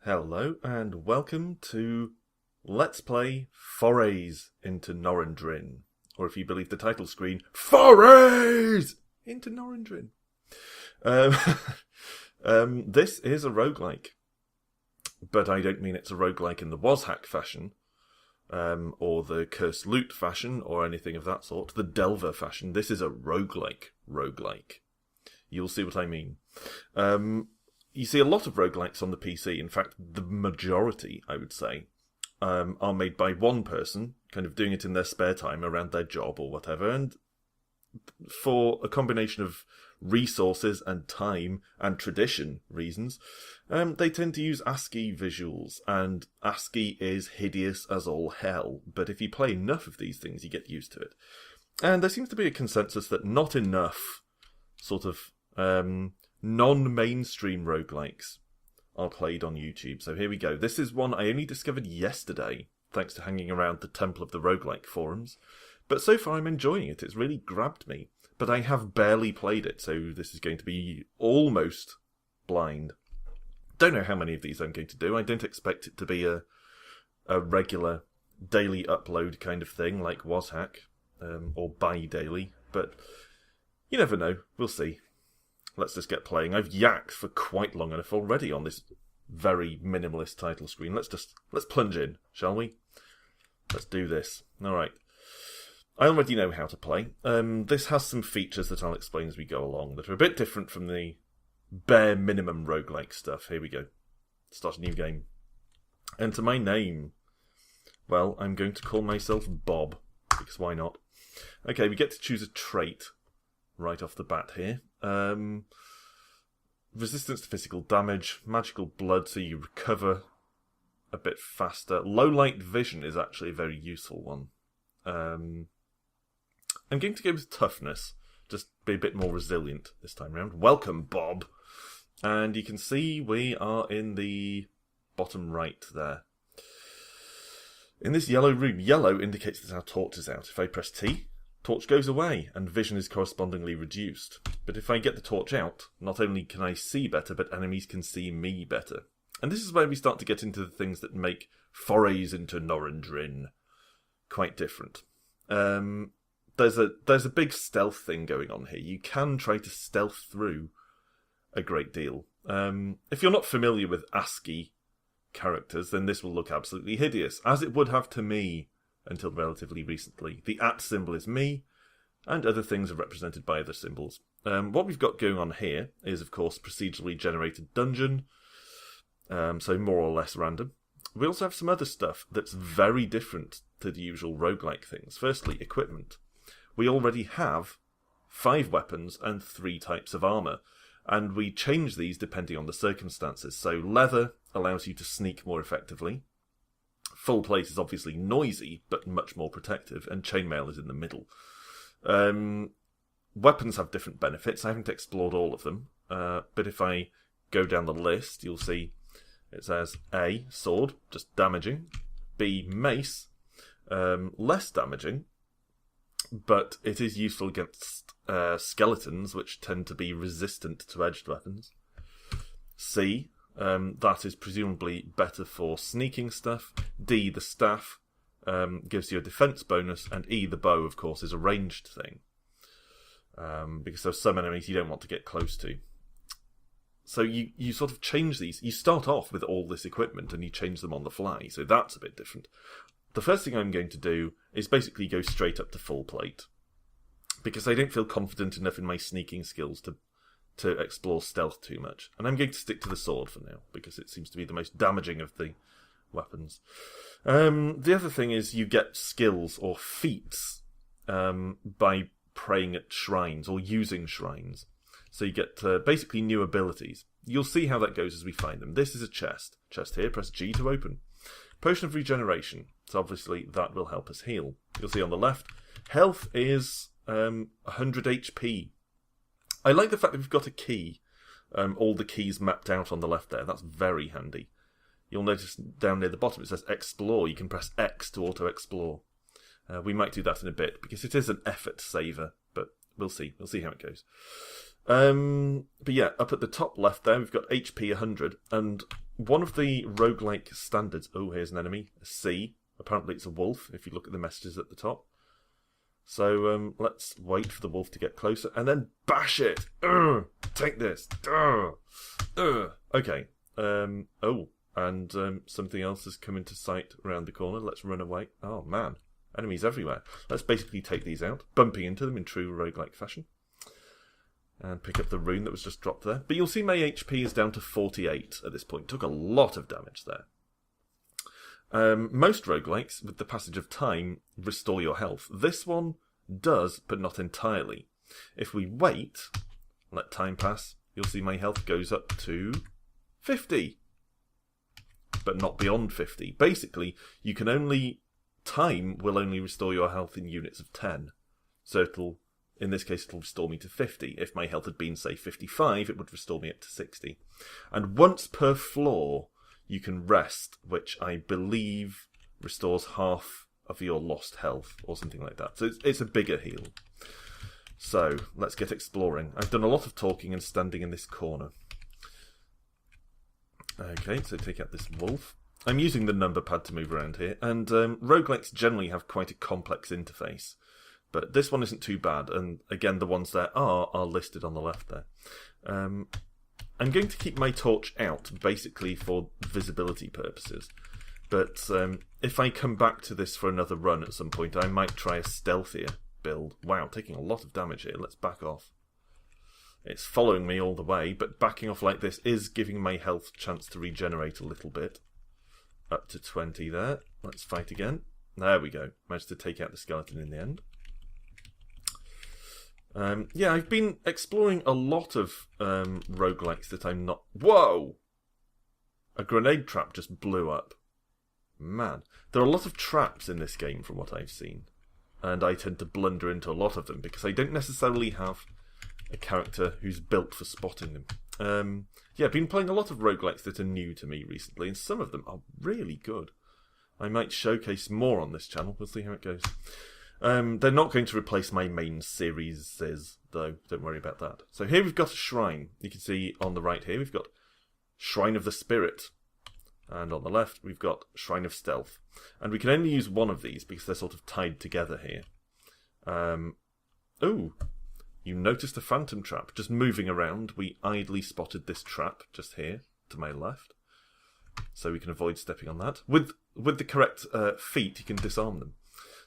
Hello and welcome to Let's Play Forays into Norrendrin. Or if you believe the title screen, Forays into Norrendrin. This is a roguelike. But I don't mean it's a roguelike in the was-hack fashion, or the cursed loot fashion, or anything of that sort. The Delver fashion. This is a roguelike. You'll see what I mean. You see a lot of roguelikes on the PC. In fact, the majority, I would say, are made by one person, kind of doing it in their spare time around their job or whatever, and for a combination of resources and time and tradition reasons, they tend to use ASCII visuals, and ASCII is hideous as all hell, but if you play enough of these things, you get used to it. And there seems to be a consensus that not enough sort of non-mainstream roguelikes are played on YouTube. So here we go. This is one I only discovered yesterday, thanks to hanging around the Temple of the Roguelike forums. But so far I'm enjoying it. It's really grabbed me. But I have barely played it, so this is going to be almost blind. Don't know how many of these I'm going to do. I don't expect it to be a regular daily upload kind of thing like washack, or bi-daily. But you never know. We'll see. Let's just get playing. I've yacked for quite long enough already on this very minimalist title screen. Let's plunge in, shall we? Let's do this. Alright. I already know how to play. This has some features that I'll explain as we go along that are a bit different from the bare minimum roguelike stuff. Here we go. Start a new game. Enter my name. Well, I'm going to call myself Bob, because why not? Okay, we get to choose a trait right off the bat here. Resistance to physical damage, magical blood, so you recover a bit faster. Low light vision is actually a very useful one. I'm going to go with toughness, just be a bit more resilient this time around. Welcome, Bob! And you can see we are in the bottom right there. In this yellow room, yellow indicates that our torch is out. If I press T, torch goes away, and vision is correspondingly reduced. But if I get the torch out, not only can I see better, but enemies can see me better. And this is where we start to get into the things that make Forays into Norrendrin quite different. There's a big stealth thing going on here. You can try to stealth through a great deal. If you're not familiar with ASCII characters, then this will look absolutely hideous, as it would have to me until relatively recently. The @ symbol is me, and other things are represented by other symbols. What we've got going on here is, of course, procedurally generated dungeon, so more or less random. We also have some other stuff that's very different to the usual roguelike things. Firstly, equipment. We already have 5 weapons and 3 types of armour, and we change these depending on the circumstances. So leather allows you to sneak more effectively. Full plate is obviously noisy, but much more protective, and chainmail is in the middle. Weapons have different benefits. I haven't explored all of them, but if I go down the list, you'll see it says A, sword, just damaging. B, mace, less damaging, but it is useful against skeletons, which tend to be resistant to edged weapons. C, that is presumably better for sneaking stuff. D, the staff, gives you a defense bonus, and E, the bow, of course, is a ranged thing. Because there's some enemies you don't want to get close to. So you sort of change these. You start off with all this equipment and you change them on the fly, so that's a bit different. The first thing I'm going to do is basically go straight up to full plate, because I don't feel confident enough in my sneaking skills to explore stealth too much. And I'm going to stick to the sword for now, because it seems to be the most damaging of the weapons. The other thing is you get skills or feats by praying at shrines or using shrines. So you get basically new abilities. You'll see how that goes as we find them. This is a chest. Chest here, press G to open. Potion of regeneration. So obviously that will help us heal. You'll see on the left, health is 100 HP. I like the fact that we've got a key. All the keys mapped out on the left there. That's very handy. You'll notice down near the bottom it says explore. You can press X to auto-explore. We might do that in a bit, because it is an effort saver, but we'll see. We'll see how it goes. But yeah, up at the top left there, we've got HP 100, and one of the roguelike standards... Oh, here's an enemy, a C. Apparently it's a wolf, if you look at the messages at the top. So let's wait for the wolf to get closer, and then bash it! Urgh! Take this! Urgh! Urgh! Okay. Oh, and something else has come into sight around the corner. Let's run away. Oh, man. Enemies everywhere. Let's basically take these out, bumping into them in true roguelike fashion. And pick up the rune that was just dropped there. But you'll see my HP is down to 48 at this point. Took a lot of damage there. Most roguelikes, with the passage of time, restore your health. This one does, but not entirely. If we wait, let time pass, you'll see my health goes up to 50. But not beyond 50. Basically, you can only... Time will only restore your health in units of 10. So it'll... In this case, it'll restore me to 50. If my health had been, say, 55, it would restore me up to 60. And once per floor, you can rest, which I believe restores half of your lost health, or something like that. So it's a bigger heal. So, let's get exploring. I've done a lot of talking and standing in this corner. Okay, so take out this wolf. I'm using the number pad to move around here, and roguelikes generally have quite a complex interface. But this one isn't too bad, and again, the ones there are listed on the left there. I'm going to keep my torch out, basically for visibility purposes. But if I come back to this for another run at some point, I might try a stealthier build. Wow, taking a lot of damage here. Let's back off. It's following me all the way, but backing off like this is giving my health a chance to regenerate a little bit. Up to 20 there. Let's fight again. There we go. Managed to take out the skeleton in the end. Yeah, I've been exploring a lot of roguelikes that I'm not... Whoa! A grenade trap just blew up. Man. There are a lot of traps in this game from what I've seen. And I tend to blunder into a lot of them because I don't necessarily have a character who's built for spotting them. Yeah, I've been playing a lot of roguelikes that are new to me recently, and some of them are really good. I might showcase more on this channel. We'll see how it goes. They're not going to replace my main series, though. Don't worry about that. So here we've got a shrine. You can see on the right here we've got Shrine of the Spirit. And on the left we've got Shrine of Stealth. And we can only use one of these because they're sort of tied together here. Oh, you noticed a phantom trap. Just moving around, we idly spotted this trap just here to my left. So we can avoid stepping on that. With the correct feat, you can disarm them.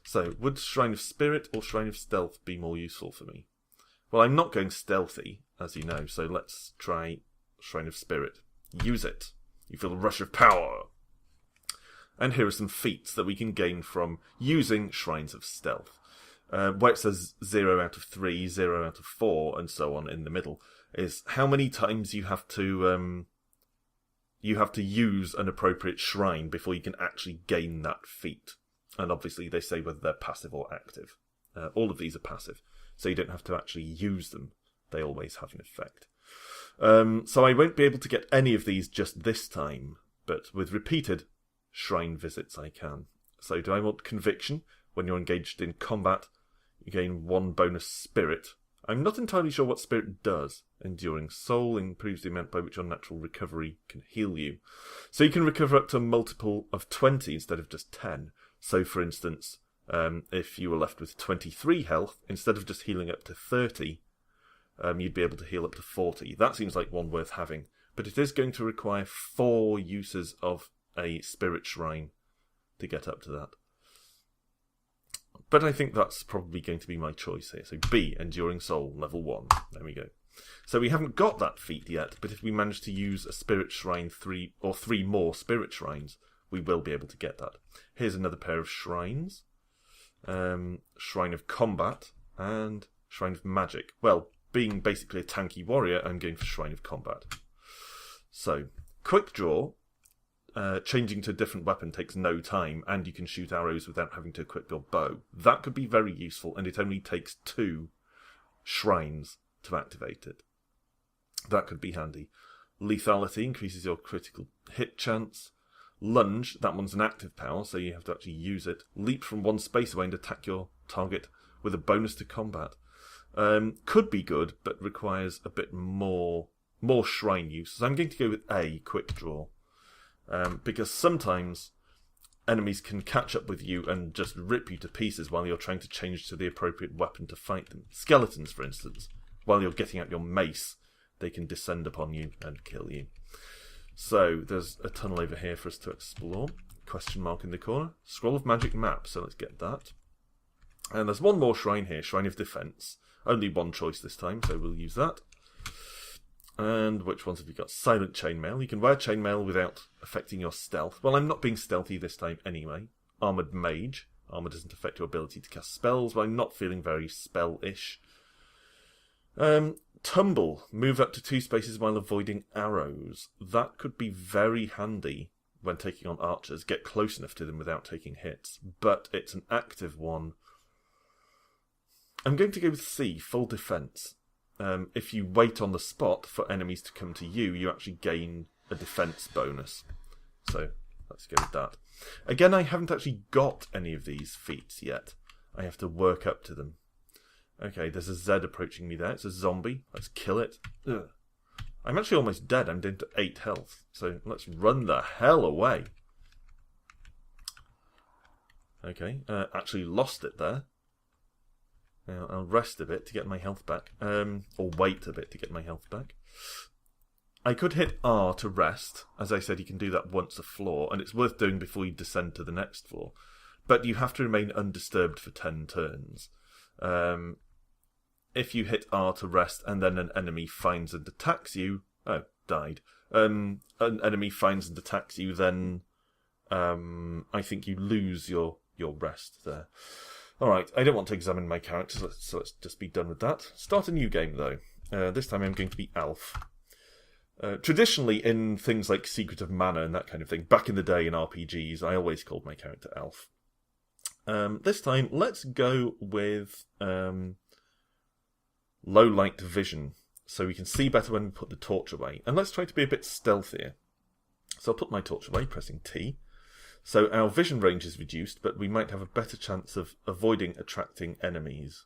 So, would Shrine of Spirit or Shrine of Stealth be more useful for me? Well, I'm not going stealthy, as you know, so let's try Shrine of Spirit. Use it. You feel a rush of power. And here are some feats that we can gain from using Shrines of Stealth. Where it says 0 out of 3, 0 out of 4, and so on in the middle, is how many times you have to use an appropriate shrine before you can actually gain that feat. And obviously they say whether they're passive or active. All of these are passive, so you don't have to actually use them. They always have an effect. So I won't be able to get any of these just this time, but with repeated shrine visits I can. So do I want Conviction? When you're engaged in combat, you gain 1 bonus spirit. I'm not entirely sure what spirit does. Enduring Soul improves the amount by which your natural recovery can heal you. So you can recover up to a multiple of 20 instead of just 10. So, for instance, if you were left with 23 health, instead of just healing up to 30, you'd be able to heal up to 40. That seems like one worth having. But it is going to require 4 uses of a spirit shrine to get up to that. But I think that's probably going to be my choice here. So B, Enduring Soul, level 1. There we go. So we haven't got that feat yet, but if we manage to use a spirit shrine 3 more spirit shrines, we will be able to get that. Here's another pair of shrines. Shrine of Combat and Shrine of Magic. Well, being basically a tanky warrior, I'm going for Shrine of Combat. So, quick draw. Changing to a different weapon takes no time, and you can shoot arrows without having to equip your bow. That could be very useful, and it only takes 2 shrines to activate it. That could be handy. Lethality increases your critical hit chance. Lunge, that one's an active power, so you have to actually use it. Leap from 1 space away and attack your target with a bonus to combat. Could be good, but requires a bit more shrine use. So I'm going to go with A, quick draw. Because sometimes enemies can catch up with you and just rip you to pieces while you're trying to change to the appropriate weapon to fight them. Skeletons, for instance. While you're getting out your mace, they can descend upon you and kill you. So, there's a tunnel over here for us to explore. Question mark in the corner. Scroll of Magic map, so let's get that. And there's one more shrine here, Shrine of Defense. Only one choice this time, so we'll use that. And which ones have we got? Silent Chainmail. You can wear chainmail without affecting your stealth. Well, I'm not being stealthy this time anyway. Armoured Mage. Armour doesn't affect your ability to cast spells, but I'm not feeling very spell-ish. Tumble. Move up to 2 spaces while avoiding arrows. That could be very handy when taking on archers. Get close enough to them without taking hits. But it's an active one. I'm going to go with C, Full Defense. If you wait on the spot for enemies to come to you, you actually gain a defense bonus. So, let's go with that. Again, I haven't actually got any of these feats yet. I have to work up to them. Okay, there's a Z approaching me there. It's a zombie. Let's kill it. Ugh. I'm actually almost dead. I'm down to 8 health. So, let's run the hell away. Okay, actually lost it there. I'll rest a bit to get my health back. Or wait a bit to get my health back. I could hit R to rest. As I said, you can do that once a floor, and it's worth doing before you descend to the next floor. But you have to remain undisturbed for 10 turns. If you hit R to rest and then an enemy finds and attacks you... Oh, died. An enemy finds and attacks you, then I think you lose your rest there. Alright, I don't want to examine my characters, so let's just be done with that. Start a new game, though. This time I'm going to be Elf. Traditionally, in things like Secret of Mana and that kind of thing, back in the day in RPGs, I always called my character Elf. This time, let's go with low light vision, so we can see better when we put the torch away. And let's try to be a bit stealthier. So I'll put my torch away, pressing T. So our vision range is reduced, but we might have a better chance of avoiding attracting enemies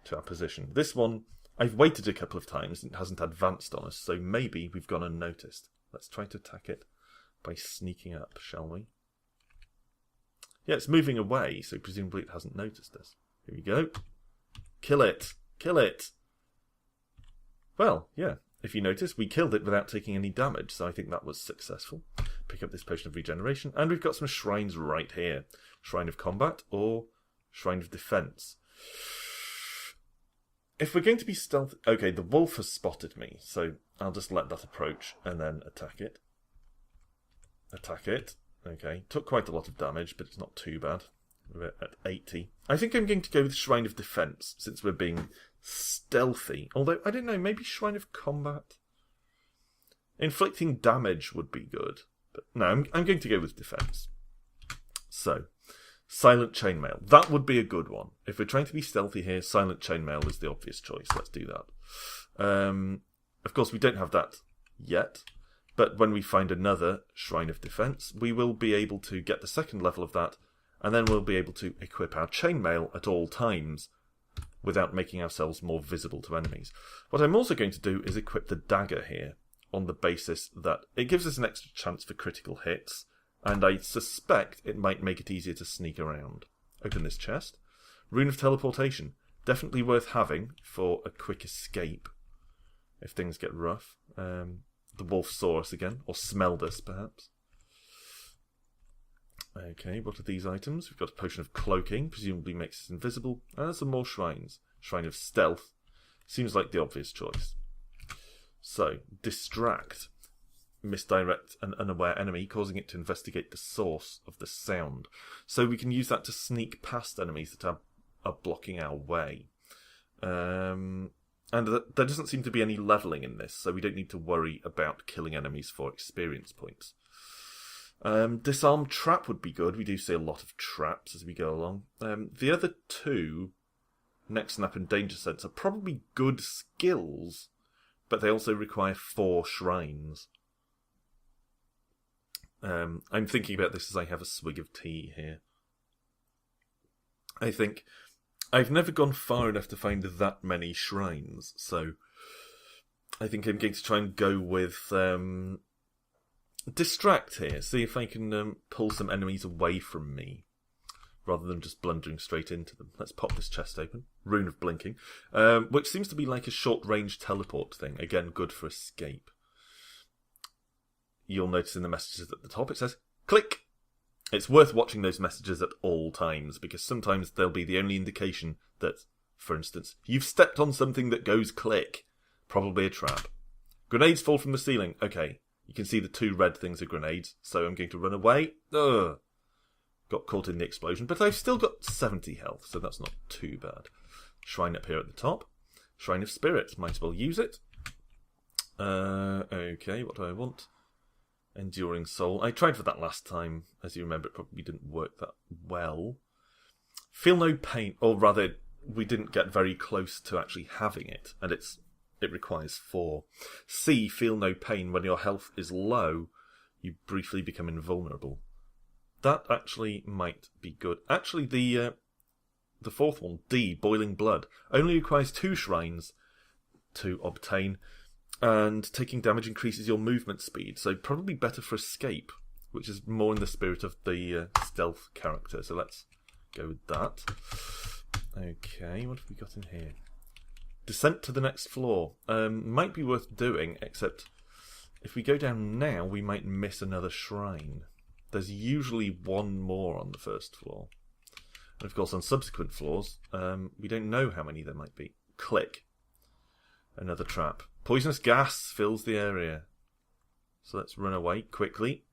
to our position. This one, I've waited a couple of times and it hasn't advanced on us, so maybe we've gone unnoticed. Let's try to attack it by sneaking up, shall we? Yeah, it's moving away, so presumably it hasn't noticed us. Here we go. Kill it! Kill it! Well, yeah, if you notice, we killed it without taking any damage, so I think that was successful. Pick up this Potion of Regeneration, and we've got some shrines right here. Shrine of Combat or Shrine of Defense. If we're going to be stealthy... Okay, the wolf has spotted me, so I'll just let that approach and then attack it. Attack it. Okay, took quite a lot of damage, but it's not too bad. We're at 80. I think I'm going to go with Shrine of Defense, since we're being stealthy. Although, I don't know, maybe Shrine of Combat? Inflicting damage would be good. But no, I'm going to go with Defense. So, Silent Chainmail. That would be a good one. If we're trying to be stealthy here, Silent Chainmail is the obvious choice. Let's do that. Of course, we don't have that yet. But when we find another Shrine of Defense, we will be able to get the second level of that, and then we'll be able to equip our chainmail at all times without making ourselves more visible to enemies. What I'm also going to do is equip the dagger here, on the basis that it gives us an extra chance for critical hits, and I suspect it might make it easier to sneak around. Open this chest. Rune of Teleportation. Definitely worth having for a quick escape if things get rough. The wolf saw us again, or smelled us, perhaps. Okay, what are these items? We've got a Potion of Cloaking, presumably makes us invisible. And some more shrines. Shrine of Stealth. Seems like the obvious choice. So, Distract. Misdirect an unaware enemy, causing it to investigate the source of the sound. So we can use that to sneak past enemies that are blocking our way. And there doesn't seem to be any levelling in this, so we don't need to worry about killing enemies for experience points. Disarm Trap would be good. We do see a lot of traps as we go along. The other two, Neck Snap and Danger Sense, are probably good skills, but they also require 4 shrines. I'm thinking about this as I have a swig of tea here. I think I've never gone far enough to find that many shrines, so I think I'm going to try and go with distract here. See if I can pull some enemies away from me, rather than just blundering straight into them. Let's pop this chest open. Rune of Blinking, which seems to be like a short-range teleport thing. Again, good for escape. You'll notice in the messages at the top it says, click! It's worth watching those messages at all times, because sometimes they'll be the only indication that, for instance, you've stepped on something that goes click. Probably a trap. Grenades fall from the ceiling. Okay, you can see the 2 red things are grenades, so I'm going to run away. Ugh. Got caught in the explosion, but I've still got 70 health, so that's not too bad. Shrine up here at the top. Shrine of Spirit. Might as well use it. Okay, what do I want? Enduring Soul. I tried for that last time. As you remember, it probably didn't work that well. Feel no pain, or rather, we didn't get very close to actually having it, and it requires 4. C. Feel no pain. When your health is low, you briefly become invulnerable. That actually might be good. Actually, the 4th one, D. Boiling Blood, only requires 2 shrines to obtain. And taking damage increases your movement speed, so probably better for escape, which is more in the spirit of the stealth character. So let's go with that. Okay, what have we got in here? Descent to the next floor. Might be worth doing, except if we go down now, we might miss another shrine. There's usually 1 more on the first floor. And of course, on subsequent floors, we don't know how many there might be. Click. Another trap. Poisonous gas fills the area. So let's run away quickly.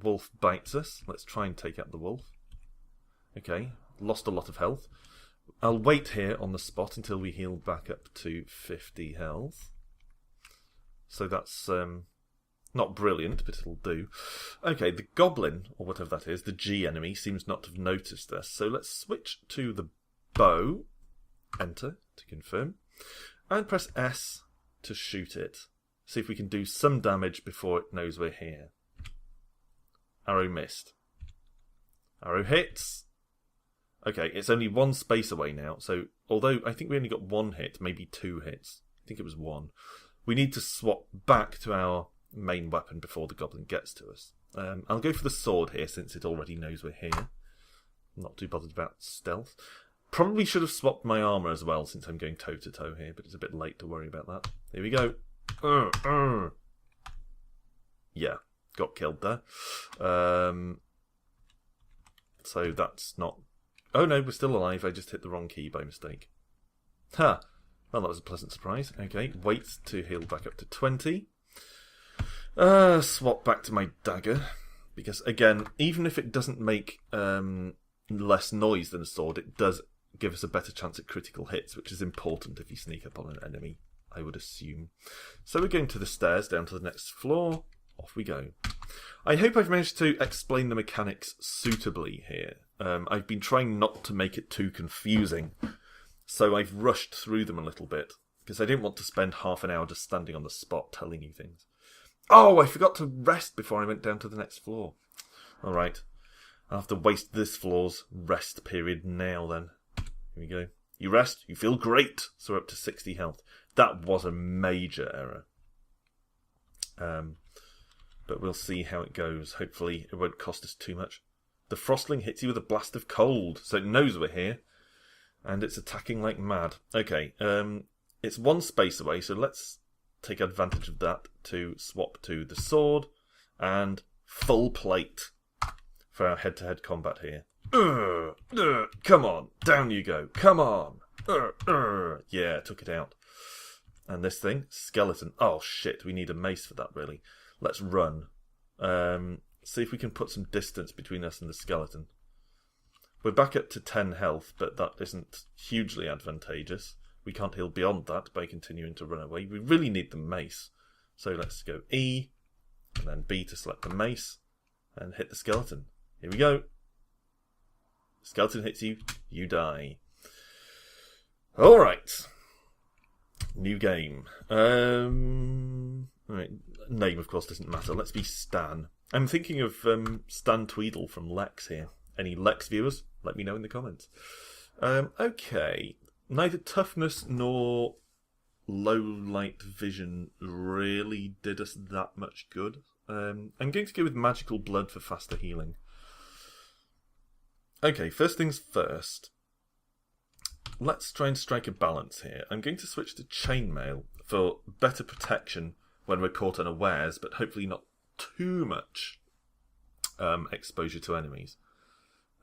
Wolf bites us. Let's try and take out the wolf. Okay, lost a lot of health. I'll wait here on the spot until we heal back up to 50 health. So that's not brilliant, but it'll do. Okay, the goblin, or whatever that is, the G enemy, seems not to have noticed us. So let's switch to the bow. Enter to confirm. And press S to shoot it. See if we can do some damage before it knows we're here. Arrow missed. Arrow hits. Okay, it's only 1 space away now, so although I think we only got 1 hit, maybe 2 hits. I think it was 1. We need to swap back to our main weapon before the goblin gets to us. I'll go for the sword here since it already knows we're here. I'm not too bothered about stealth. Probably should have swapped my armour as well, since I'm going toe-to-toe here, but it's a bit late to worry about that. Here we go. Yeah, got killed there. So that's not... Oh no, we're still alive. I just hit the wrong key by mistake. Ha! Well, that was a pleasant surprise. Okay, wait to heal back up to 20. Swap back to my dagger. Because, again, even if it doesn't make less noise than a sword, it does give us a better chance at critical hits, which is important if you sneak up on an enemy, I would assume. So we're going to the stairs, down to the next floor. Off we go. I hope I've managed to explain the mechanics suitably here. I've been trying not to make it too confusing, so I've rushed through them a little bit, because I didn't want to spend half an hour just standing on the spot telling you things. Oh, I forgot to rest before I went down to the next floor. Alright, I'll have to waste this floor's rest period now then. Here we go. You rest, you feel great. So we're up to 60 health. That was a major error. But we'll see how it goes. Hopefully it won't cost us too much. The Frostling hits you with a blast of cold, so it knows we're here. And it's attacking like mad. Okay, it's 1 space away, so let's take advantage of that to swap to the sword and full plate for our head-to-head combat here. Come on, down you go, come on. Yeah, took it out. And this thing, skeleton. Oh shit, we need a mace for that really. Let's run. See if we can put some distance between us and the skeleton. We're back up to 10 health, but that isn't hugely advantageous. We can't heal beyond that by continuing to run away. We really need the mace. So let's go E, and then B to select the mace, and hit the skeleton. Here we go. Skeleton hits you, you die. Alright. New game. Right. Name, of course, doesn't matter. Let's be Stan. I'm thinking of Stan Tweedle from Lex here. Any Lex viewers? Let me know in the comments. Okay. Neither toughness nor low light vision really did us that much good. I'm going to go with magical blood for faster healing. Okay, first things first. Let's try and strike a balance here. I'm going to switch to chainmail for better protection when we're caught unawares, but hopefully not too much exposure to enemies.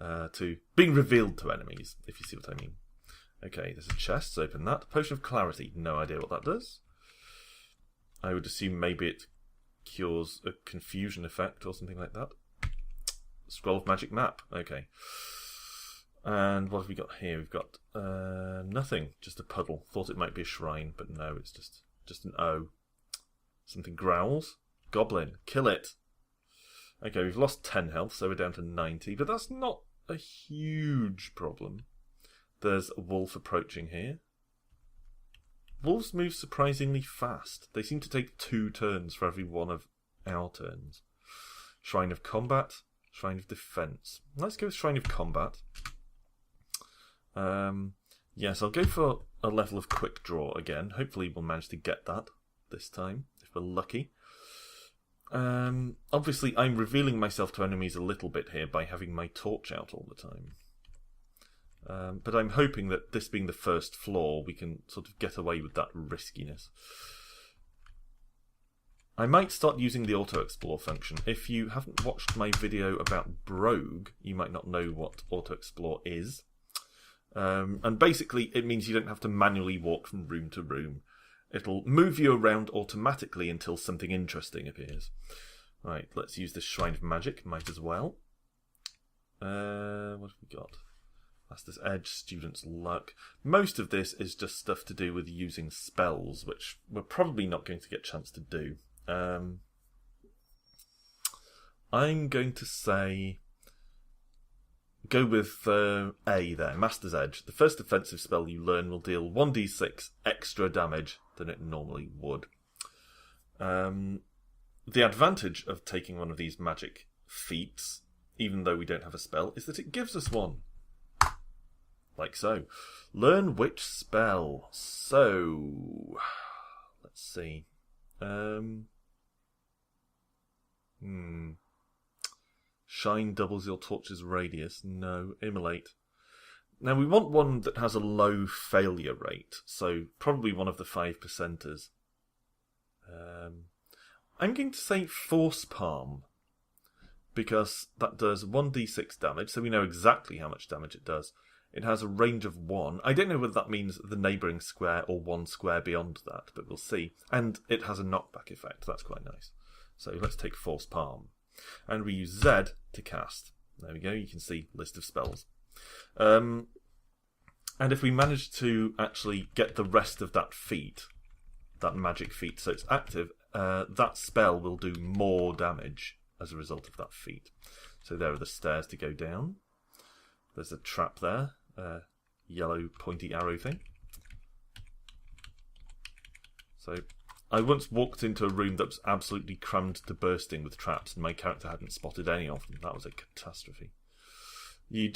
To being revealed to enemies, if you see what I mean. Okay, there's a chest, so open that. Potion of Clarity, no idea what that does. I would assume maybe it cures a confusion effect or something like that. Scroll of Magic Map, okay. And what have we got here? We've got nothing, just a puddle. Thought it might be a shrine, but no, it's just an O. Something growls. Goblin, kill it. Okay, we've lost 10 health, so we're down to 90, but that's not a huge problem. There's a wolf approaching here. Wolves move surprisingly fast. They seem to take 2 turns for every one of our turns. Shrine of Combat, Shrine of Defense. Let's go with Shrine of Combat. Yes, I'll go for a level of Quick Draw again. Hopefully we'll manage to get that this time, if we're lucky. Obviously, I'm revealing myself to enemies a little bit here by having my torch out all the time. But I'm hoping that this being the first floor, we can sort of get away with that riskiness. I might start using the auto-explore function. If you haven't watched my video about Brogue, you might not know what auto-explore is. And basically, it means you don't have to manually walk from room to room. It'll move you around automatically until something interesting appears. Right, let's use this Shrine of Magic. Might as well. What have we got? Master's Edge, Student's Luck. Most of this is just stuff to do with using spells, which we're probably not going to get a chance to do. I'm going to say... Go with A there, Master's Edge. The first offensive spell you learn will deal 1d6 extra damage than it normally would. The advantage of taking one of these magic feats, even though we don't have a spell, is that it gives us one. Like so. Learn which spell. So, let's see. Shine doubles your torch's radius. No. Immolate. Now, we want one that has a low failure rate, so probably one of the 5%ers. I'm going to say Force Palm, because that does 1d6 damage, so we know exactly how much damage it does. It has a range of 1. I don't know whether that means the neighbouring square or 1 square beyond that, but we'll see. And it has a knockback effect. That's quite nice. So let's take Force Palm. And we use Z to cast. There we go. You can see list of spells. And if we manage to actually get the rest of that feat, that magic feat, so it's active, that spell will do more damage as a result of that feat. So there are the stairs to go down. There's a trap there, yellow pointy arrow thing. So I once walked into a room that was absolutely crammed to bursting with traps, and my character hadn't spotted any of them. That was a catastrophe. You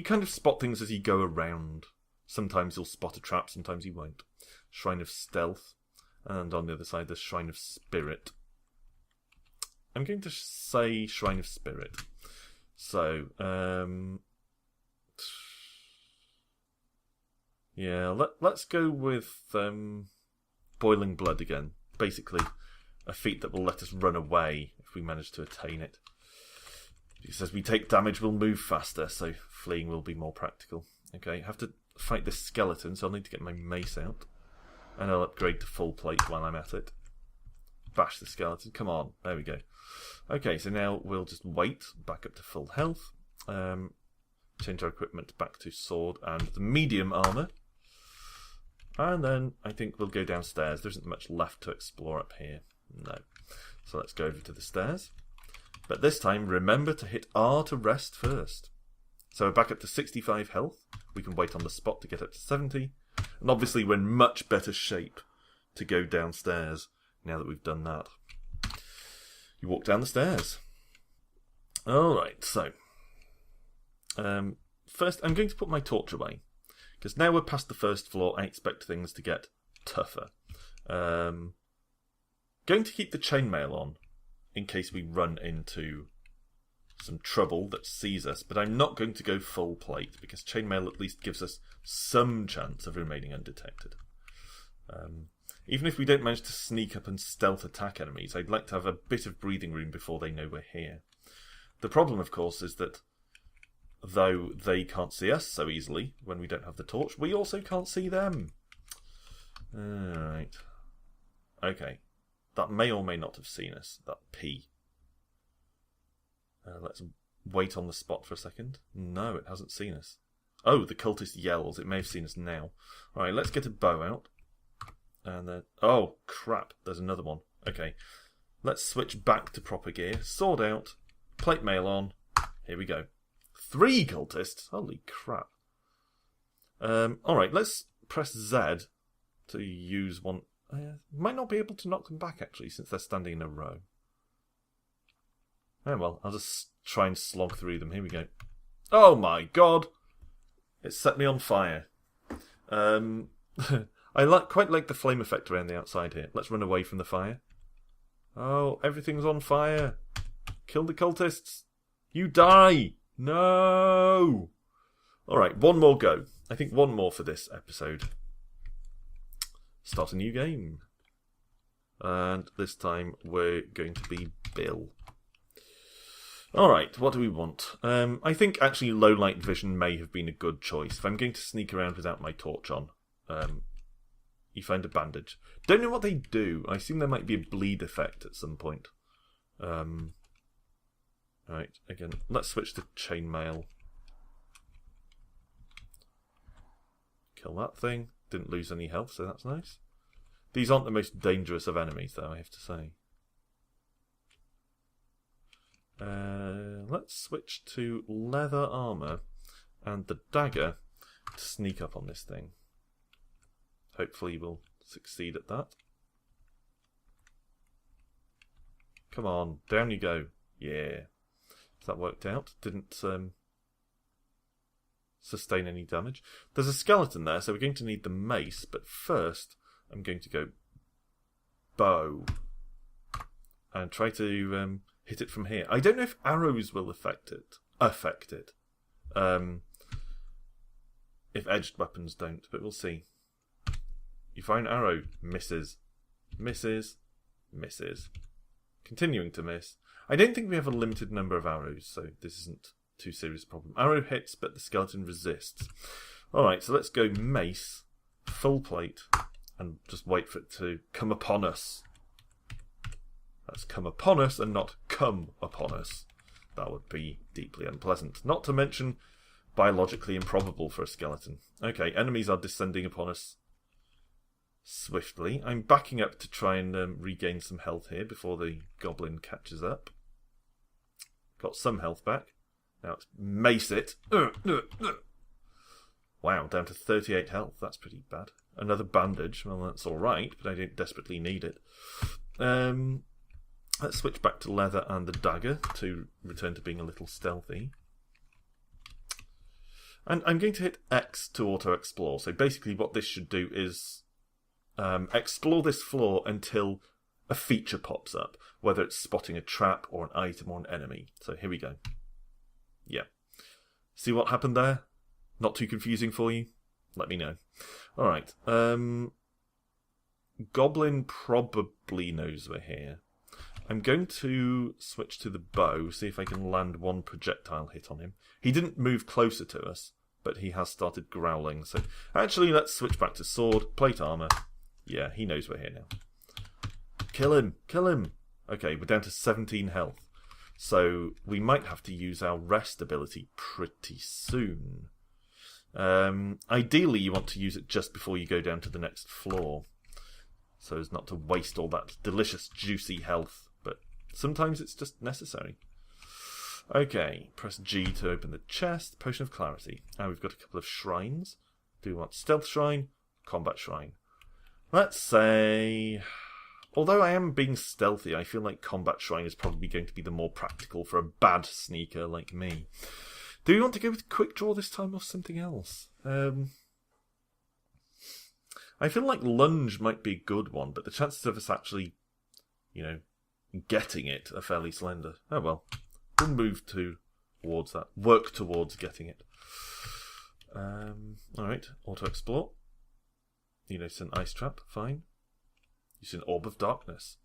kind of spot things as you go around. Sometimes you'll spot a trap, sometimes you won't. Shrine of Stealth, and on the other side there's Shrine of Spirit. I'm going to say Shrine of Spirit. So, yeah, let's go with Boiling Blood again. Basically, a feat that will let us run away if we manage to attain it. Because as we take damage, we'll move faster, so fleeing will be more practical. Okay, I have to fight this skeleton, so I'll need to get my mace out. And I'll upgrade to full plate while I'm at it. Bash the skeleton. Come on, there we go. Okay, so now we'll just wait, back up to full health. Change our equipment back to sword and the medium armour. And then I think we'll go downstairs. There isn't much left to explore up here. No. So let's go over to the stairs. But this time, remember to hit R to rest first. So we're back up to 65 health. We can wait on the spot to get up to 70. And obviously we're in much better shape to go downstairs now that we've done that. You walk down the stairs. Alright, so... first, I'm going to put my torch away. Because now we're past the first floor, I expect things to get tougher. Going to keep the chainmail on in case we run into some trouble that sees us, but I'm not going to go full plate because chainmail at least gives us some chance of remaining undetected. Even if we don't manage to sneak up and stealth attack enemies, I'd like to have a bit of breathing room before they know we're here. The problem, of course, is that though they can't see us so easily when we don't have the torch, we also can't see them. Alright. Okay. That may or may not have seen us, that P. Let's wait on the spot for a second. No, it hasn't seen us. Oh, the cultist yells. It may have seen us now. Alright, let's get a bow out. And then... Oh, crap. There's another one. Okay. Let's switch back to proper gear. Sword out. Plate mail on. Here we go. 3 cultists? Holy crap. Alright, let's press Z to use one... might not be able to knock them back, actually, since they're standing in a row. Oh well, I'll just try and slog through them. Here we go. Oh my god! It set me on fire. I quite like the flame effect around the outside here. Let's run away from the fire. Oh, everything's on fire. Kill the cultists. You die! No! Alright, one more go. I think one more for this episode. Start a new game. And this time we're going to be Bill. Alright, what do we want? I think actually low light vision may have been a good choice. If I'm going to sneak around without my torch on, you find a bandage. Don't know what they do. I assume there might be a bleed effect at some point. Right, again, let's switch to chainmail. Kill that thing. Didn't lose any health, so that's nice. These aren't the most dangerous of enemies, though, I have to say. Let's switch to leather armour and the dagger to sneak up on this thing. Hopefully we'll succeed at that. Come on, down you go. Yeah. That worked out. Didn't sustain any damage. There's a skeleton there, so we're going to need the mace, but first I'm going to go bow and try to hit it from here. I don't know if arrows will affect it. If edged weapons don't, but we'll see. You fire an arrow, misses. Misses. Misses. Continuing to miss. I don't think we have a limited number of arrows, so this isn't too serious a problem. Arrow hits, but the skeleton resists. Alright, so let's go mace, full plate, and just wait for it to come upon us. That's come upon us and not come upon us. That would be deeply unpleasant. Not to mention biologically improbable for a skeleton. Okay, enemies are descending upon us swiftly. I'm backing up to try and regain some health here before the goblin catches up. Got some health back. Now let's mace it. Wow, down to 38 health. That's pretty bad. Another bandage. Well, that's alright, but I don't desperately need it. Let's switch back to leather and the dagger to return to being a little stealthy. And I'm going to hit X to auto-explore. So basically what this should do is explore this floor until a feature pops up, whether it's spotting a trap or an item or an enemy. So here we go. Yeah. See what happened there? Not too confusing for you? Let me know. Alright. Goblin probably knows we're here. I'm going to switch to the bow, see if I can land one projectile hit on him. He didn't move closer to us, but he has started growling. So actually, let's switch back to sword, plate armour. Yeah, he knows we're here now. Kill him! Kill him! Okay, we're down to 17 health. So we might have to use our rest ability pretty soon. Ideally, you want to use it just before you go down to the next floor, so as not to waste all that delicious, juicy health. But sometimes it's just necessary. Okay, press G to open the chest. Potion of Clarity. Now we've got a couple of shrines. Do we want Stealth Shrine? Combat Shrine. Let's say... Although I am being stealthy, I feel like Combat Shrine is probably going to be the more practical for a bad sneaker like me. Do we want to go with Quick Draw this time or something else? I feel like lunge might be a good one, but the chances of us actually, getting it are fairly slender. Oh well. We'll move towards that. Work towards getting it. Alright, auto-explore. You notice an ice trap, fine. You see an orb of darkness.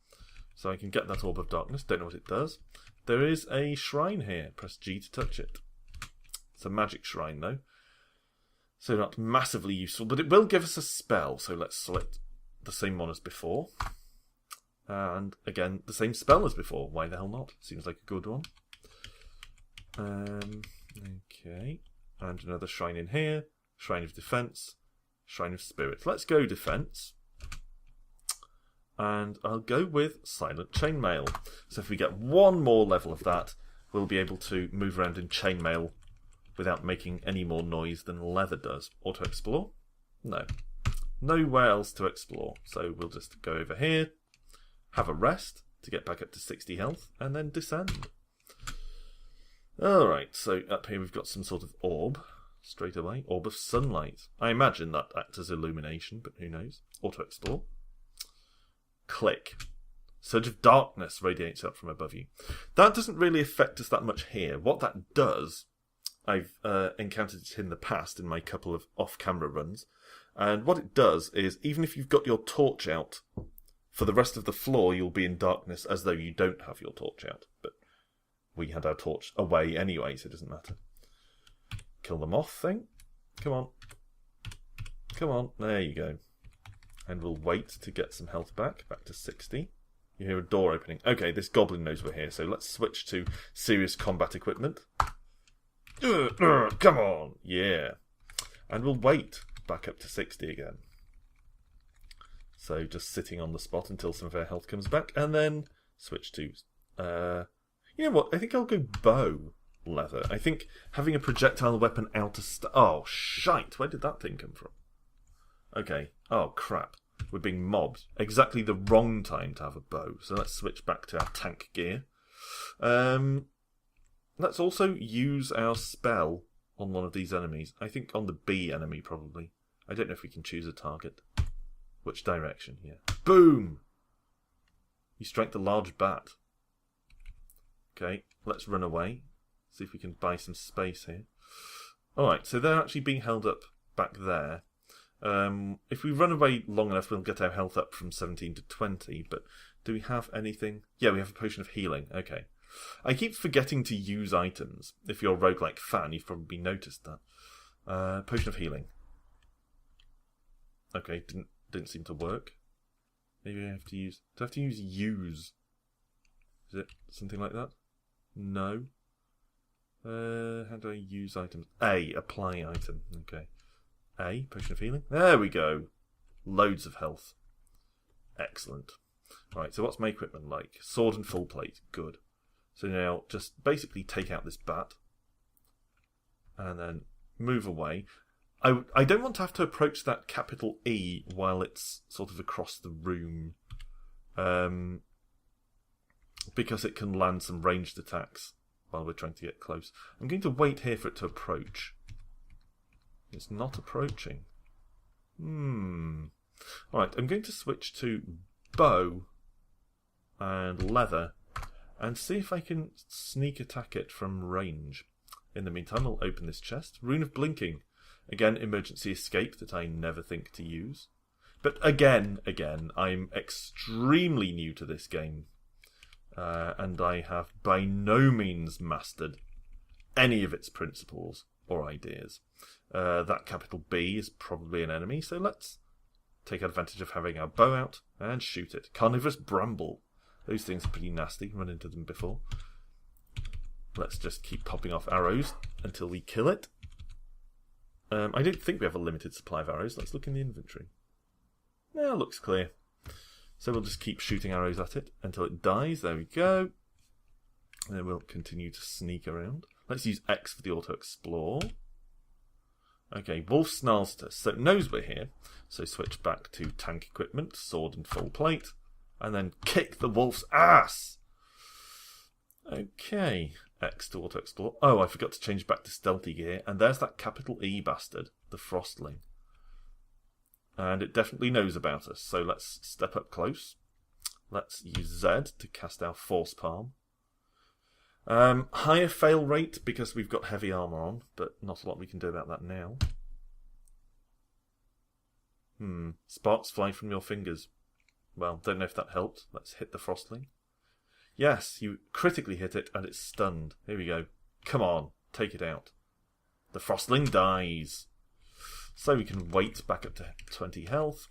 So I can get that orb of darkness, don't know what it does. There is a shrine here, press G to touch it. It's a magic shrine though. So not massively useful, but it will give us a spell, so let's select the same one as before. And again, the same spell as before, why the hell not? Seems like a good one. Okay, and another shrine in here, Shrine of Defense, Shrine of Spirit. Let's go Defense. And I'll go with Silent Chainmail. So if we get one more level of that, we'll be able to move around in chainmail without making any more noise than leather does. Auto-explore? No. Nowhere else to explore. So we'll just go over here, have a rest to get back up to 60 health, and then descend. Alright, so up here we've got some sort of orb, straight away. Orb of sunlight. I imagine that acts as illumination, but who knows. Auto-explore. Click. Surge of darkness radiates up from above you. That doesn't really affect us that much here. What that does, I've encountered it in the past in my couple of off-camera runs, and what it does is, even if you've got your torch out, for the rest of the floor you'll be in darkness as though you don't have your torch out. But we had our torch away anyway, so it doesn't matter. Kill the moth thing. Come on. Come on. There you go. And we'll wait to get some health back to 60. You hear a door opening. Okay, this goblin knows we're here, so let's switch to serious combat equipment. Come on! Yeah. And we'll wait back up to 60 again. So just sitting on the spot until some of our health comes back, and then switch to... you know what? I think I'll go bow leather. I think having a projectile weapon out of... Oh, shite! Where did that thing come from? Okay. Oh, crap. We're being mobbed. Exactly the wrong time to have a bow. So let's switch back to our tank gear. Let's also use our spell on one of these enemies. I think on the B enemy, probably. I don't know if we can choose a target. Which direction? Yeah. Boom! You strike the large bat. Okay, let's run away. See if we can buy some space here. Alright, so they're actually being held up back there. If we run away long enough, we'll get our health up from 17 to 20, but do we have anything? Yeah, we have a potion of healing. Okay. I keep forgetting to use items. If you're a roguelike fan, you've probably noticed that. Potion of healing. Okay, didn't seem to work. Maybe I have to use... Do I have to use? Is it something like that? No. How do I use items? A, apply item. Okay. A, potion of healing. There we go. Loads of health. Excellent. Right, so what's my equipment like? Sword and full plate. Good. So now just basically take out this bat. And then move away. I don't want to have to approach that capital E while it's sort of across the room. Because it can land some ranged attacks while we're trying to get close. I'm going to wait here for it to approach. It's not approaching. Alright, I'm going to switch to bow and leather and see if I can sneak attack it from range. In the meantime, I'll open this chest. Rune of Blinking. Again, emergency escape that I never think to use. But again, I'm extremely new to this game. And I have by no means mastered any of its principles or ideas. That capital B is probably an enemy, so let's take advantage of having our bow out and shoot it. Carnivorous Bramble. Those things are pretty nasty. Run into them before. Let's just keep popping off arrows until we kill it. I don't think we have a limited supply of arrows. Let's look in the inventory. Yeah, looks clear. So we'll just keep shooting arrows at it until it dies. There we go. And then we'll continue to sneak around. Let's use X for the auto-explore. Okay, Wolf snarls at us, so it knows we're here. So switch back to tank equipment, sword and full plate. And then kick the wolf's ass! Okay, X to auto-explore. Oh, I forgot to change back to stealthy gear. And there's that capital E bastard, the Frostling. And it definitely knows about us, so let's step up close. Let's use Z to cast our Force Palm. Higher fail rate because we've got heavy armour on, but not a lot we can do about that now. Sparks fly from your fingers. Well, don't know if that helped. Let's hit the Frostling. Yes, you critically hit it and it's stunned. Here we go. Come on, take it out. The Frostling dies. So we can wait back up to 20 health.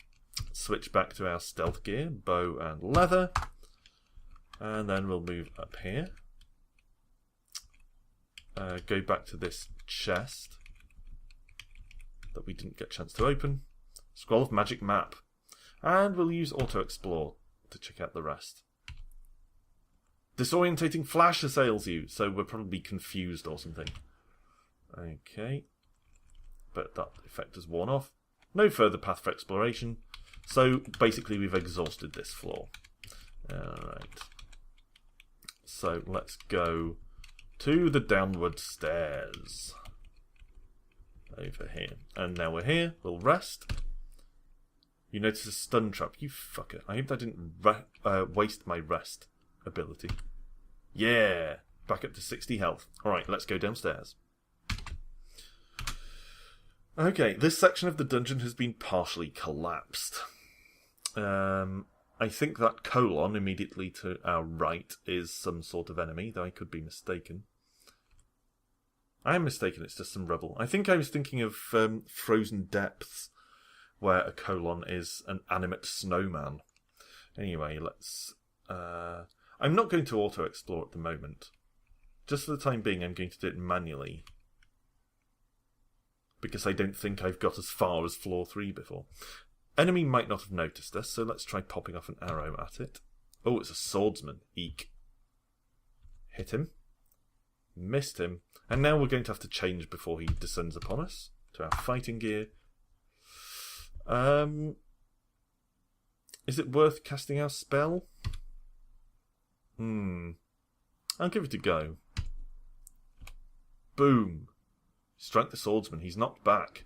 Switch back to our stealth gear, bow and leather. And then we'll move up here. Go back to this chest that we didn't get a chance to open. Scroll of Magic Map. And we'll use Auto Explore to check out the rest. Disorientating flash assails you, so we're probably confused or something. Okay. But that effect has worn off. No further path for exploration. So basically we've exhausted this floor. Alright. So let's go to the downward stairs. Over here. And now we're here. We'll rest. You notice a stun trap. You fucker. I hope I didn't waste my rest ability. Yeah! Back up to 60 health. Alright, let's go downstairs. Okay, this section of the dungeon has been partially collapsed. I think that colon immediately to our right is some sort of enemy, though I could be mistaken. I am mistaken, it's just some rubble. I think I was thinking of Frozen Depths, where a colon is an animate snowman. Anyway, let's... I'm not going to auto-explore at the moment. Just for the time being, I'm going to do it manually. Because I don't think I've got as far as floor 3 before. Enemy might not have noticed us, so let's try popping off an arrow at it. Oh, it's a swordsman. Eek. Hit him. Missed him. And now we're going to have to change before he descends upon us to our fighting gear. Is it worth casting our spell? I'll give it a go. Boom. Strike the swordsman. He's knocked back.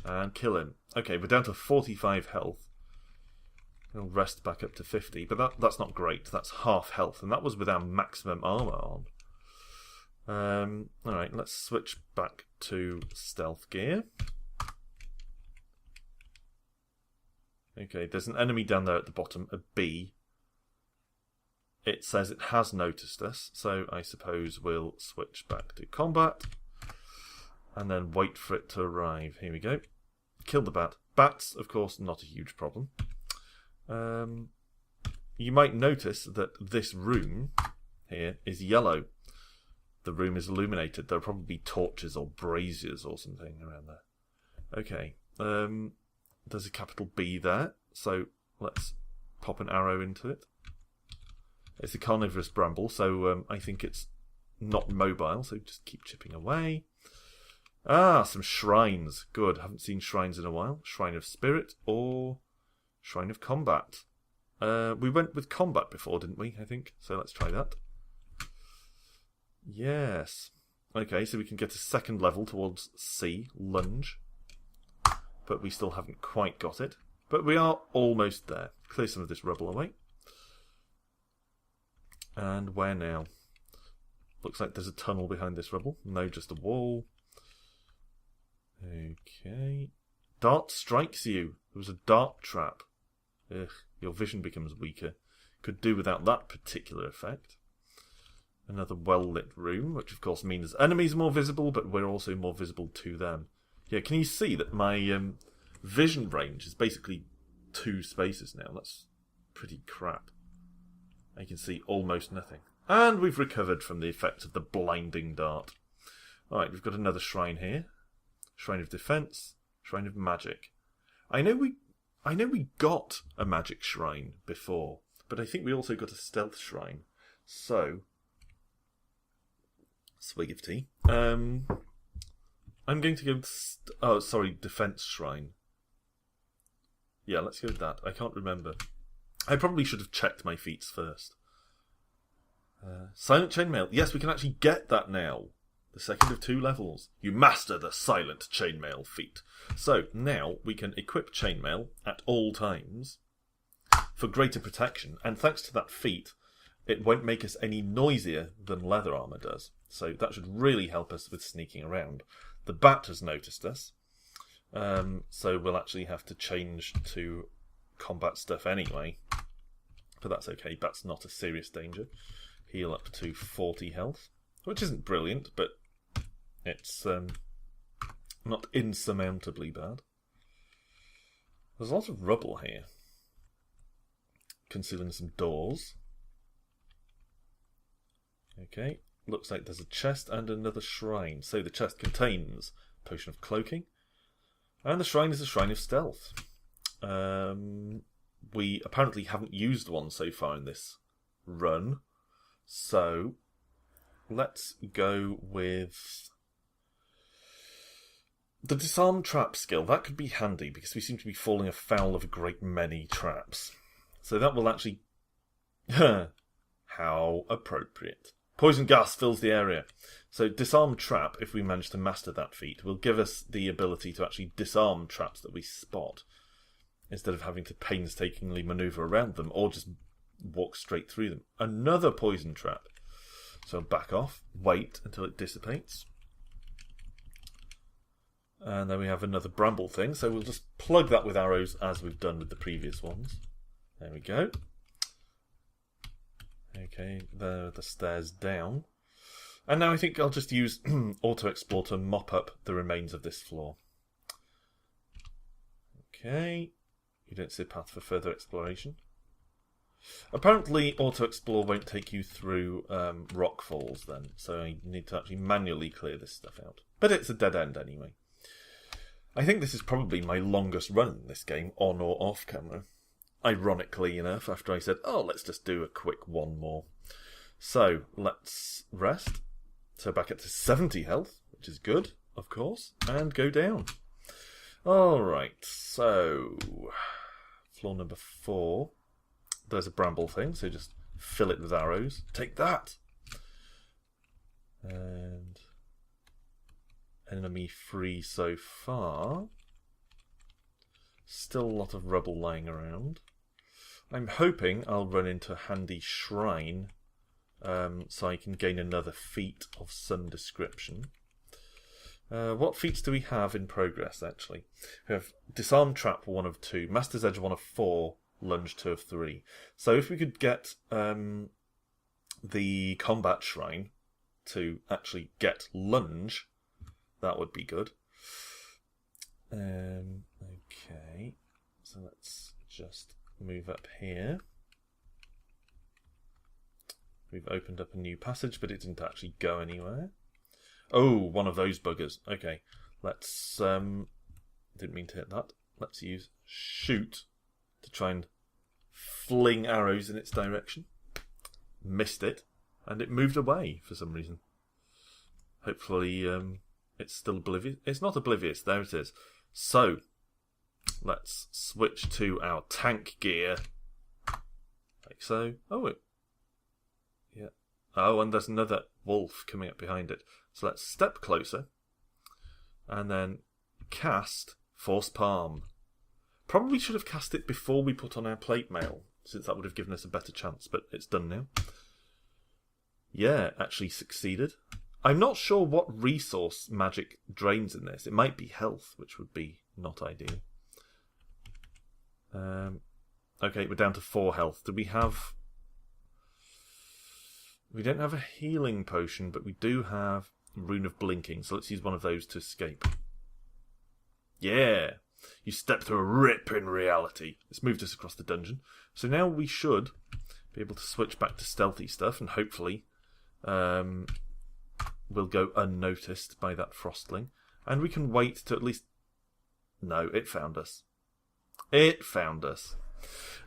And kill him. Okay, we're down to 45 health. We'll rest back up to 50. But that's not great. That's half health. And that was with our maximum armour on. Alright, let's switch back to stealth gear. Okay, there's an enemy down there at the bottom, a bee. It says it has noticed us, so I suppose we'll switch back to combat. And then wait for it to arrive. Here we go. Kill the bat. Bats, of course, not a huge problem. You might notice that this room here is yellow. The room is illuminated. There'll probably be torches or braziers or something around there. Okay. There's a capital B there, so let's pop an arrow into it. It's a carnivorous bramble, so I think it's not mobile, so just keep chipping away. Ah, some shrines. Good, haven't seen shrines in a while. Shrine of Spirit or Shrine of Combat. We went with combat before, didn't we, I think? So let's try that. Yes. Okay, so we can get a second level towards C, lunge. But we still haven't quite got it. But we are almost there. Clear some of this rubble away. And where now? Looks like there's a tunnel behind this rubble. No, just a wall. Okay. Dart strikes you. There was a dart trap. Ugh, your vision becomes weaker. Could do without that particular effect. Another well-lit room, which of course means enemies are more visible, but we're also more visible to them. Yeah, can you see that my vision range is basically 2 spaces now? That's pretty crap. I can see almost nothing. And we've recovered from the effects of the blinding dart. Alright, we've got another shrine here. Shrine of Defense, Shrine of Magic. I know we got a magic shrine before, but I think we also got a stealth shrine. So, swig of tea. I'm going to go... Defense Shrine. Yeah, let's go with that. I can't remember. I probably should have checked my feats first. Silent Chainmail. Yes, we can actually get that now. The second of 2 levels. You master the silent chainmail feat. So now we can equip chainmail at all times for greater protection. And thanks to that feat, it won't make us any noisier than leather armour does. So that should really help us with sneaking around. The bat has noticed us. So we'll actually have to change to combat stuff anyway. But that's okay. Bat's not a serious danger. Heal up to 40 health. Which isn't brilliant, but it's not insurmountably bad. There's a lot of rubble here. Concealing some doors. Okay, looks like there's a chest and another shrine. So the chest contains a potion of cloaking. And the shrine is a shrine of stealth. We apparently haven't used one so far in this run. So let's go with the disarm trap skill. That could be handy because we seem to be falling afoul of a great many traps. So that will actually... How appropriate. Poison gas fills the area. So disarm trap, if we manage to master that feat, will give us the ability to actually disarm traps that we spot, instead of having to painstakingly manoeuvre around them or just walk straight through them. Another poison trap. So back off, wait until it dissipates. And then we have another bramble thing, so we'll just plug that with arrows as we've done with the previous ones. There we go. Okay, there are the stairs down. And now I think I'll just use auto-explore to mop up the remains of this floor. Okay, you don't see a path for further exploration. Apparently, auto-explore won't take you through rock falls then, so I need to actually manually clear this stuff out. But it's a dead end anyway. I think this is probably my longest run in this game, on or off camera. Ironically enough, after I said, oh, let's just do a quick one more. So, let's rest. So back up to 70 health, which is good, of course, and go down. Alright, so floor number 4. There's a bramble thing, so just fill it with arrows. Take that! And enemy free so far. Still a lot of rubble lying around. I'm hoping I'll run into a handy shrine so I can gain another feat of some description. What feats do we have in progress, actually? We have Disarm Trap 1 of 2, Master's Edge 1 of 4, Lunge 2 of 3. So if we could get the Combat Shrine to actually get Lunge, that would be good. Okay, so let's just move up here. We've opened up a new passage, but it didn't actually go anywhere. Oh, one of those buggers. Okay, let's... didn't mean to hit that. Let's use shoot to try and fling arrows in its direction. Missed it, and it moved away for some reason. Hopefully it's still oblivious. It's not oblivious, there it is. So, let's switch to our tank gear. Like so. Oh, yeah. Oh, and there's another wolf coming up behind it. So let's step closer. And then cast Force Palm. Probably should have cast it before we put on our plate mail, since that would have given us a better chance, but it's done now. Yeah, actually succeeded. I'm not sure what resource magic drains in this. It might be health, which would be not ideal. Okay, we're down to 4 health. Do we have... We don't have a healing potion, but we do have Rune of Blinking, so let's use one of those to escape. Yeah! You step through a rip in reality. It's moved us across the dungeon. So now we should be able to switch back to stealthy stuff, and hopefully we'll go unnoticed by that frostling. And we can wait to at least... No, it found us. It found us.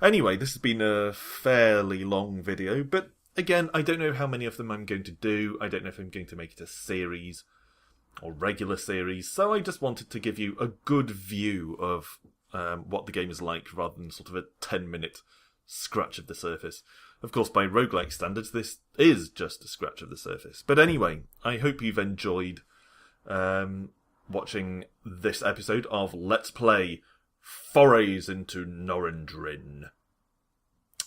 Anyway, this has been a fairly long video, but again, I don't know how many of them I'm going to do. I don't know if I'm going to make it a series or regular series, so I just wanted to give you a good view of what the game is like rather than sort of a 10-minute scratch of the surface. Of course, by roguelike standards, this is just a scratch of the surface. But anyway, I hope you've enjoyed watching this episode of Let's Play Forays into Norrendrin,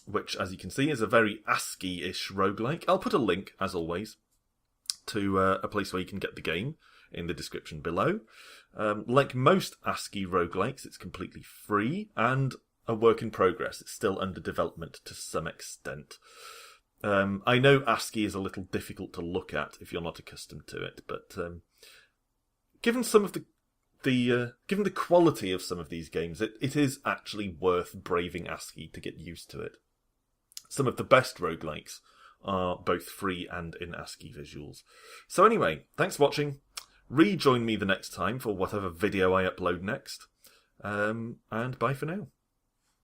which, as you can see, is a very ASCII-ish roguelike. I'll put a link, as always, to a place where you can get the game in the description below. Like most ASCII roguelikes, it's completely free and a work in progress. It's still under development to some extent. I know ASCII is a little difficult to look at if you're not accustomed to it, but given some of given the quality of some of these games, it is actually worth braving ASCII to get used to it. Some of the best roguelikes are both free and in ASCII visuals. So anyway, thanks for watching. Rejoin me the next time for whatever video I upload next. And bye for now.